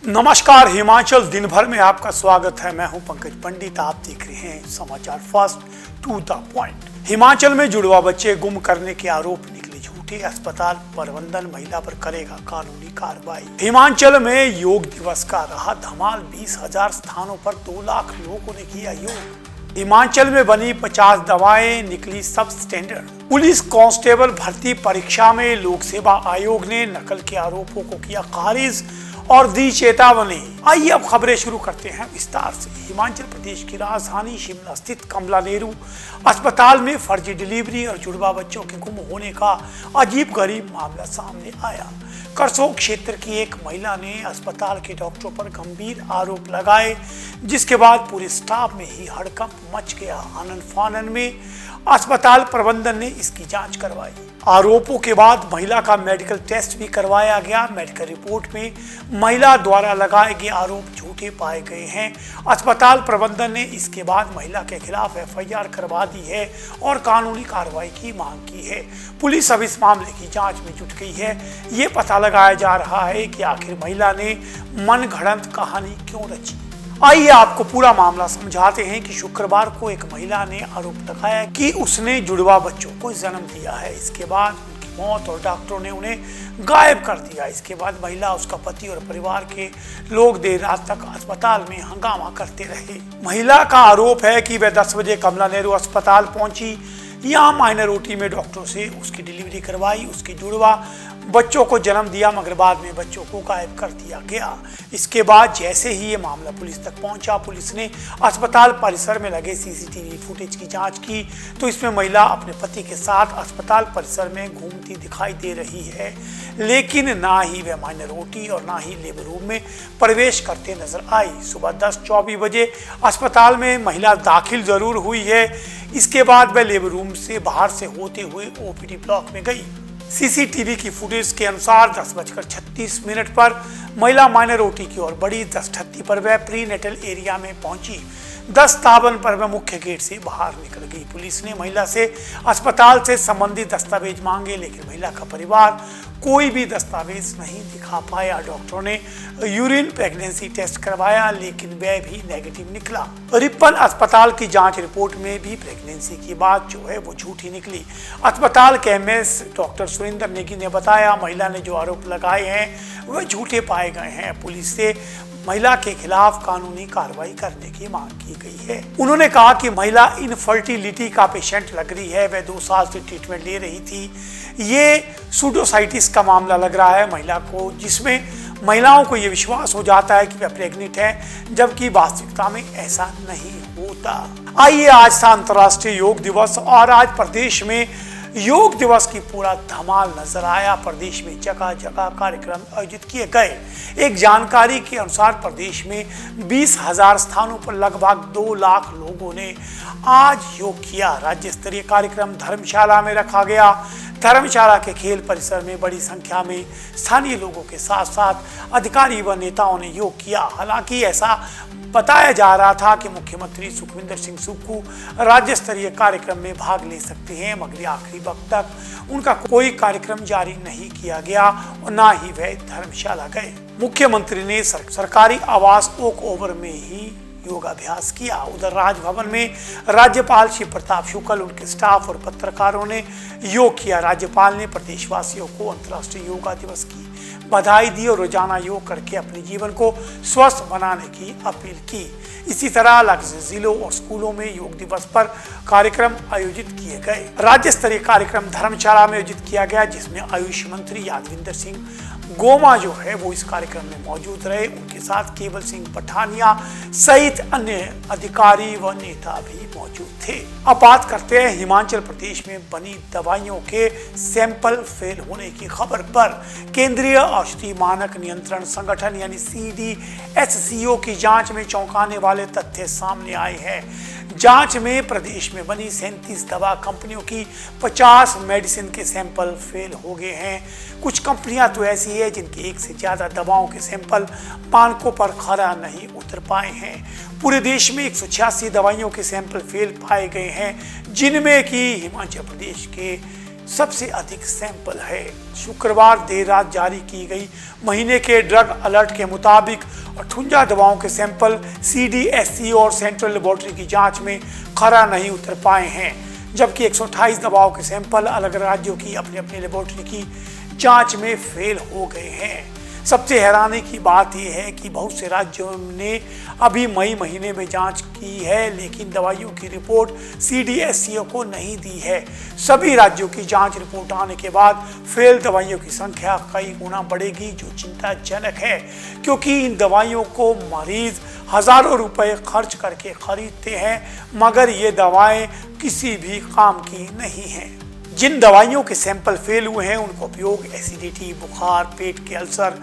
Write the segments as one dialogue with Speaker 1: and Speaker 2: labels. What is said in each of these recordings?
Speaker 1: नमस्कार, हिमाचल दिन भर में आपका स्वागत है। मैं हूं पंकज पंडित। आप देख रहे हैं समाचार fast to the point. Himachal में जुड़वा बच्चे गुम करने के आरोप निकले झूठे। अस्पताल प्रबंधन महिला पर करेगा कानूनी कार्रवाई। हिमाचल में योग दिवस का रहा धमाल। 20,000 स्थानों पर 2 लाख लोगों ने किया योग। हिमाचल में बनी 50 दवाएं निकली सब स्टैंडर्ड। पुलिस कांस्टेबल भर्ती परीक्षा में लोक सेवा आयोग ने नकल के आरोपों को किया खारिज और दी चेतावनी। आइए अब खबरें शुरू करते हैं विस्तार से। हिमाचल प्रदेश की राजधानी शिमला स्थित कमला नेहरू अस्पताल में फर्जी डिलीवरी और जुड़वा बच्चों के गुम होने का अजीब गरीब मामला सामने आया। करसोग क्षेत्र की एक महिला ने अस्पताल के डॉक्टरों पर गंभीर आरोप लगाए, जिसके बाद पूरे स्टाफ में ही हड़कंप मच गया। आनन फानन में अस्पताल प्रबंधन ने इसकी जांच करवाई। आरोपों के बाद महिला का मेडिकल टेस्ट भी करवाया गया। मेडिकल रिपोर्ट में महिला द्वारा लगाए गए आरोप झूठे पाए गए हैं। अस्पताल प्रबंधन ने इसके बाद महिला के खिलाफ एफआईआर करवा दी है और कानूनी कार्रवाई की मांग की है। पुलिस अब इस मामले की जांच में जुट गई है। ये पता लगाया जा रहा है कि आखिर महिला ने मनगढ़ंत कहानी क्यों रची। आइए आपको पूरा मामला समझाते हैं कि शुक्रवार को एक महिला ने आरोप लगाया कि उसने जुड़वा बच्चों को जन्म दिया है। इसके बाद उनकी मौत और डॉक्टरों ने उन्हें गायब कर दिया। इसके बाद महिला, उसका पति और परिवार के लोग देर रात तक अस्पताल में हंगामा करते रहे। महिला का आरोप है कि वह 10 बजे कमला नेहरू अस्पताल पहुंची। यहाँ माइनर ओटी में डॉक्टरों से उसकी डिलीवरी करवाई, उसके जुड़वा बच्चों को जन्म दिया, मगर बाद में बच्चों को गायब कर दिया गया। इसके बाद जैसे ही ये मामला पुलिस तक पहुंचा, पुलिस ने अस्पताल परिसर में लगे सीसीटीवी फुटेज की जांच की तो इसमें महिला अपने पति के साथ अस्पताल परिसर में घूमती दिखाई दे रही है, लेकिन ना ही वह माइनर ओटी और ना ही लेबर रूम में प्रवेश करते नजर आई। सुबह 10:24 बजे अस्पताल में महिला दाखिल जरूर हुई है। इसके बाद वह लेबर रूम से बाहर से होते हुए ओपीडी ब्लॉक में गई। सीसीटीवी की फुटेज के अनुसार 10:36 पर महिला माइनर ओटी की ओर बढ़ी। 10:38 पर वह प्री नेटल एरिया में पहुंची। 10:52 पर वह मुख्य गेट से बाहर निकल गई। पुलिस ने महिला से अस्पताल से संबंधित दस्तावेज मांगे, लेकिन महिला का परिवार कोई भी दस्तावेज नहीं दिखा पाया। डॉक्टरों ने यूरिन प्रेगनेंसी टेस्ट करवाया, लेकिन वह भी नेगेटिव निकला। रिपन अस्पताल की जांच रिपोर्ट में भी प्रेगनेंसी की बात जो है वो झूठी निकली। अस्पताल के एमएस डॉक्टर सुरेंद्र नेगी ने बताया, महिला ने जो आरोप लगाए हैं वह झूठे पाए गए हैं। पुलिस से महिला के खिलाफ कानूनी कार्रवाई करने की मांग की गई है। उन्होंने कहा कि महिला इनफर्टिलिटी का पेशेंट लग रही है। वह 2 साल से ट्रीटमेंट ले रही थी। ये सूडोसाइटिस का मामला लग रहा है महिला को, जिसमें महिलाओं को ये विश्वास हो जाता है कि वह प्रेग्नेंट है, जबकि वास्तविकता में ऐसा नहीं होता। आइए, आज था अंतर्राष्ट्रीय योग दिवस और आज प्रदेश में योग दिवस की पूरा धमाल नजर आया। प्रदेश में जगह जगह कार्यक्रम आयोजित किए गए। एक जानकारी के अनुसार प्रदेश में 20,000 स्थानों पर लगभग 2 लाख लोगों ने आज योग किया। राज्य स्तरीय कार्यक्रम धर्मशाला में रखा गया। धर्मशाला के खेल परिसर में बड़ी संख्या में स्थानीय लोगों के साथ साथ अधिकारी व नेताओं ने योग किया। हालांकि ऐसा बताया जा रहा था कि मुख्यमंत्री सुखविंदर सिंह सुक्खू राज्य स्तरीय कार्यक्रम में भाग ले सकते हैं, मगर आखिरी वक्त तक उनका कोई कार्यक्रम जारी नहीं किया गया और ना ही वह धर्मशाला गए। मुख्यमंत्री ने सरकारी आवास ओक ओवर में ही योगाभ्यास किया। उधर राजभवन में राज्यपाल श्री प्रताप शुक्ल, उनके स्टाफ और पत्रकारों ने योग किया। राज्यपाल ने प्रदेशवासियों को अंतर्राष्ट्रीय योगा दिवस की बधाई दी और रोजाना योग करके अपने जीवन को स्वस्थ बनाने की अपील की। इसी तरह अलग जिलों और स्कूलों में योग दिवस पर कार्यक्रम आयोजित किए गए। राज्य स्तरीय कार्यक्रम धर्मशाला में आयोजित किया गया, जिसमें आयुष मंत्री यादविंदर सिंह गोमा जो है वो इस कार्यक्रम में मौजूद रहे। उनके साथ केवल सिंह पठानिया सहित अन्य अधिकारी व नेता भी मौजूद थे। अब बात करते हैं हिमाचल प्रदेश में बनी दवाइयों के सैंपल फेल होने की खबर पर। केंद्रीय औषधि मानक नियंत्रण संगठन यानी CDSCO की जांच में चौंकाने वाले तथ्य सामने आए हैं। जांच में प्रदेश में बनी 37 दवा कंपनियों की 50 मेडिसिन के सैंपल फेल हो गए हैं। कुछ कंपनियां तो ऐसी है जिनके 1 से ज्यादा दवाओं के सैंपल मानकों पर खरा नहीं उतर पाए हैं। पूरे देश में 186 दवाइयों के सैंपल फेल पाए गए हैं, जिनमें कि हिमाचल प्रदेश के सबसे अधिक सैंपल है। शुक्रवार देर रात जारी की गई महीने के ड्रग अलर्ट के मुताबिक 58 दवाओं के सैंपल CDSC और सेंट्रल लेबोरेटरी की जांच में खरा नहीं उतर पाए हैं, जबकि 128 दवाओं के सैंपल अलग राज्यों की अपनी अपनी लेबोरेटरी की जांच में फेल हो गए हैं। सबसे हैरानी की बात यह है कि बहुत से राज्यों ने अभी मई महीने में जांच की है, लेकिन दवाइयों की रिपोर्ट CDSCO को नहीं दी है। सभी राज्यों की जांच रिपोर्ट आने के बाद फेल दवाइयों की संख्या कई गुना बढ़ेगी, जो चिंताजनक है, क्योंकि इन दवाइयों को मरीज हजारों रुपए खर्च करके खरीदते हैं, मगर ये दवाएं किसी भी काम की नहीं हैं। जिन दवाइयों के सैंपल फेल हुए हैं उनका उपयोग एसिडिटी, बुखार, पेट के अल्सर,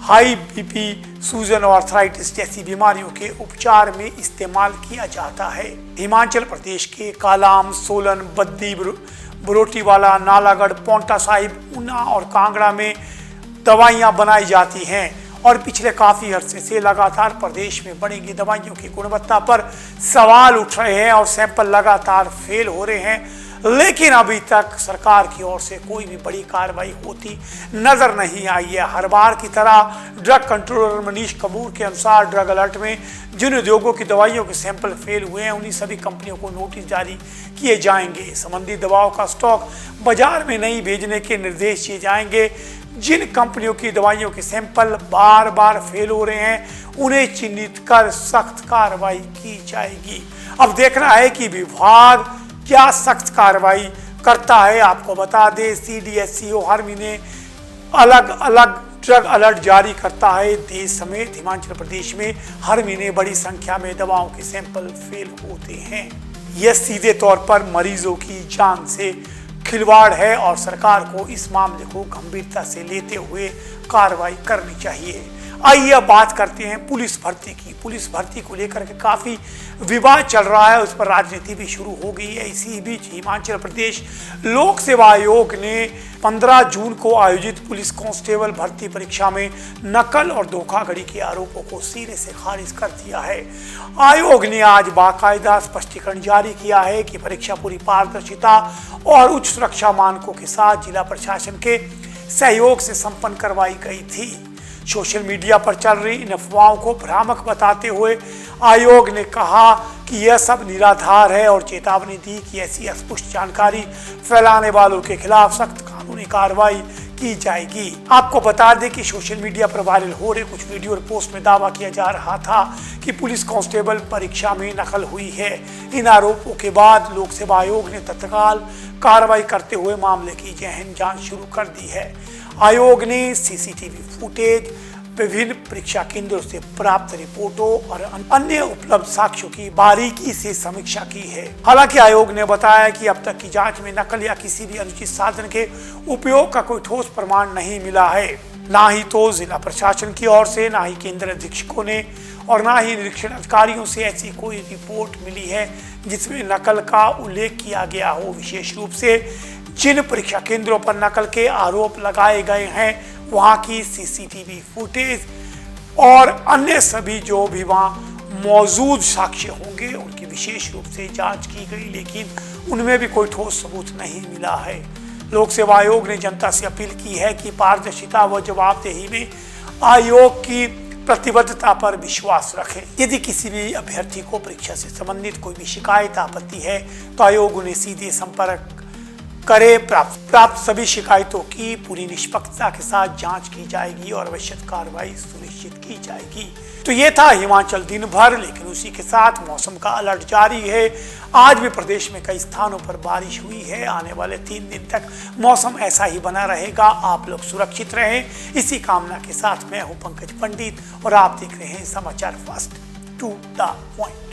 Speaker 1: हाई BP, सूजन और आर्थराइटिस जैसी बीमारियों के उपचार में इस्तेमाल किया जाता है। हिमाचल प्रदेश के कालाम, सोलन, बद्दी, बरोटीवाला, नालागढ़, पांवटा साहिब, ऊना और कांगड़ा में दवाइयां बनाई जाती हैं और पिछले काफी अरसे से लगातार प्रदेश में बढ़ेंगी दवाइयों की गुणवत्ता पर सवाल उठ रहे हैं और सैंपल लगातार फेल हो रहे हैं, लेकिन अभी तक सरकार की ओर से कोई भी बड़ी कार्रवाई होती नजर नहीं आई है। हर बार की तरह ड्रग कंट्रोलर मनीष कपूर के अनुसार ड्रग अलर्ट में जिन उद्योगों की दवाइयों के सैंपल फेल हुए हैं उन्हीं सभी कंपनियों को नोटिस जारी किए जाएंगे। संबंधित दवाओं का स्टॉक बाजार में नहीं भेजने के निर्देश दिए जाएंगे। जिन कंपनियों की दवाइयों के सैंपल बार बार फेल हो रहे हैं उन्हें चिन्हित कर सख्त कार्रवाई की जाएगी। अब देखना है कि विभाग क्या सख्त कार्रवाई करता है। आपको बता दें, CDSCO हर महीने अलग अलग ड्रग अलर्ट जारी करता है। देश समेत हिमाचल प्रदेश में हर महीने बड़ी संख्या में दवाओं के सैंपल फेल होते हैं। यह सीधे तौर पर मरीजों की जान से खिलवाड़ है और सरकार को इस मामले को गंभीरता से लेते हुए कार्रवाई करनी चाहिए। आइए अब बात करते हैं पुलिस भर्ती की। पुलिस भर्ती को लेकर के काफी विवाद चल रहा है, उस पर राजनीति भी शुरू हो गई है। इसी बीच हिमाचल प्रदेश लोक सेवा आयोग ने 15 जून को आयोजित पुलिस कांस्टेबल भर्ती परीक्षा में नकल और धोखाधड़ी के आरोपों को सिरे से खारिज कर दिया है। आयोग ने आज बाकायदा स्पष्टीकरण जारी किया है कि परीक्षा पूरी पारदर्शिता और उच्च सुरक्षा मानकों के साथ जिला प्रशासन के सहयोग से संपन्न करवाई गई थी। सोशल मीडिया पर चल रही इन अफवाहों को भ्रामक बताते हुए आयोग ने कहा कि यह सब निराधार है और चेतावनी दी कि ऐसी अस्पष्ट जानकारी फैलाने वालों के खिलाफ सख्त कानूनी कार्रवाई की जाएगी। आपको बता दें कि सोशल मीडिया पर वायरल हो रहे कुछ वीडियो और पोस्ट में दावा किया जा रहा था कि पुलिस कांस्टेबल परीक्षा में नकल हुई है। इन आरोपों के बाद लोक सेवा आयोग ने तत्काल कार्रवाई करते हुए मामले की गहन जांच शुरू कर दी है। आयोग ने CCTV फुटेज, विभिन्न परीक्षा केंद्रों से प्राप्त रिपोर्टों और अन्य उपलब्ध साक्ष्यों की बारीकी से समीक्षा की है। हालांकि आयोग ने बताया कि अब तक की जांच में नकल या किसी भी अनुचित साधन के उपयोग का कोई ठोस प्रमाण नहीं मिला है। ना ही तो जिला प्रशासन की ओर से, ना ही केंद्र अधीक्षकों ने और ना ही निरीक्षण अधिकारियों से ऐसी कोई रिपोर्ट मिली है जिसमें नकल का उल्लेख किया गया हो। विशेष रूप से जिन परीक्षा केंद्रों पर नकल के आरोप लगाए गए हैं वहां की CCTV फुटेज और अन्य सभी जो भी वहां मौजूद साक्ष्य होंगे उनकी विशेष रूप से जांच की गई, लेकिन उनमें भी कोई ठोस सबूत नहीं मिला है। लोक सेवा आयोग ने जनता से अपील की है कि पारदर्शिता व जवाबदेही में आयोग की प्रतिबद्धता पर विश्वास रखें। यदि किसी भी अभ्यर्थी को परीक्षा से संबंधित कोई भी शिकायत, आपत्ति है तो आयोग उन्हें सीधे संपर्क करे। प्राप्त सभी शिकायतों की पूरी निष्पक्षता के साथ जांच की जाएगी और आवश्यक कार्रवाई सुनिश्चित की जाएगी। तो ये था हिमाचल दिन भर, लेकिन उसी के साथ मौसम का अलर्ट जारी है। आज भी प्रदेश में कई स्थानों पर बारिश हुई है। आने वाले 3 दिन तक मौसम ऐसा ही बना रहेगा। आप लोग सुरक्षित रहें, इसी कामना के साथ मैं हूं पंकज पंडित और आप देख रहे हैं समाचार फास्ट टू द पॉइंट।